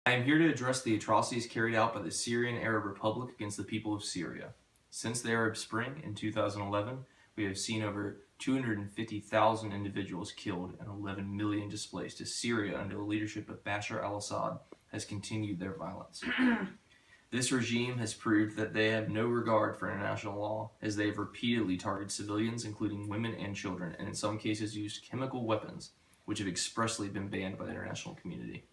I am here to address the atrocities carried out by the Syrian Arab Republic against the people of Syria. Since the Arab Spring in 2011, we have seen over 250,000 individuals killed and 11 million displaced as Syria, under the leadership of Bashar al-Assad, has continued their violence. This regime has proved that they have no regard for international law, as they have repeatedly targeted civilians, including women and children, and in some cases used chemical weapons, which have expressly been banned by the international community.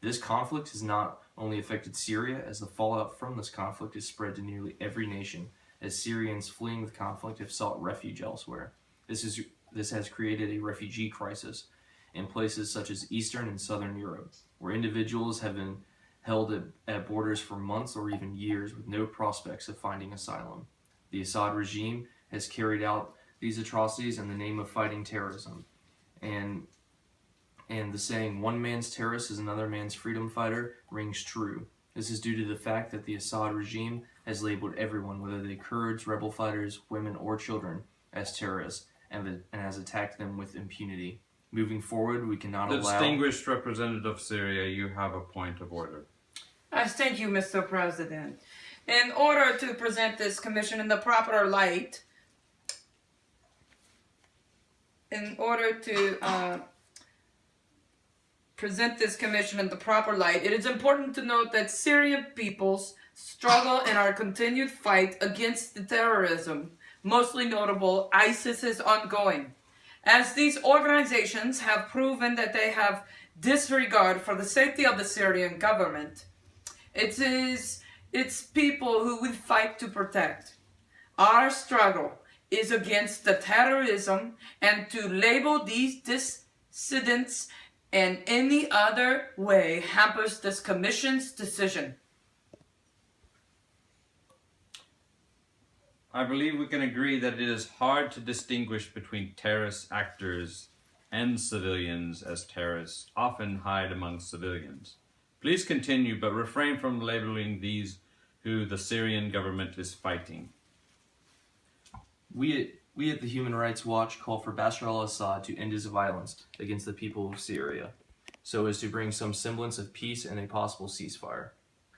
This conflict has not only affected Syria, as the fallout from this conflict has spread to nearly every nation, as Syrians fleeing the conflict have sought refuge elsewhere. This has created a refugee crisis in places such as Eastern and Southern Europe, where individuals have been held at borders for months or even years with no prospects of finding asylum. The Assad regime has carried out these atrocities in the name of fighting terrorism, and the saying, "one man's terrorist is another man's freedom fighter," rings true. This is due to the fact that the Assad regime has labeled everyone, whether they Kurds, rebel fighters, women, or children, as terrorists, and has attacked them with impunity. Moving forward, we cannot allow... Distinguished Representative of Syria, you have a point of order. Thank you, Mr. President. In order to present this commission in the proper light, it is important to note that Syrian peoples struggle in our continued fight against the terrorism, mostly notable ISIS, is ongoing. As these organizations have proven that they have disregard for the safety of the Syrian government, it is its people who we fight to protect. Our struggle is against the terrorism, and to label these dissidents in any other way hampers this commission's decision. I believe we can agree that it is hard to distinguish between terrorist actors and civilians, as terrorists often hide among civilians. Please continue, but refrain from labeling these who the Syrian government is fighting. We at the Human Rights Watch call for Bashar al-Assad to end his violence against the people of Syria, so as to bring some semblance of peace and a possible ceasefire.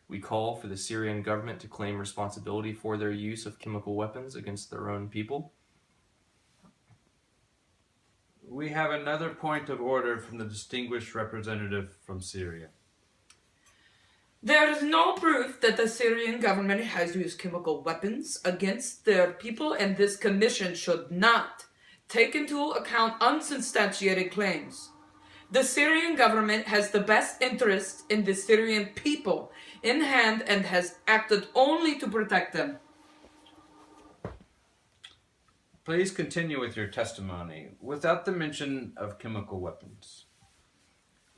We call for the Syrian government to claim responsibility for their use of chemical weapons against their own people. We have another point of order from the distinguished representative from Syria. There is no proof that the Syrian government has used chemical weapons against their people, and this commission should not take into account unsubstantiated claims. The Syrian government has the best interest in the Syrian people in hand and has acted only to protect them. Please continue with your testimony without the mention of chemical weapons.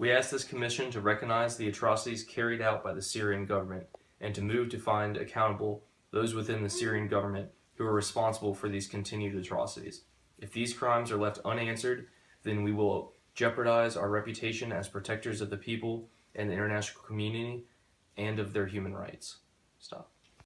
We ask this commission to recognize the atrocities carried out by the Syrian government and to move to find accountable those within the Syrian government who are responsible for these continued atrocities. If these crimes are left unanswered, then we will jeopardize our reputation as protectors of the people and the international community and of their human rights. Stop.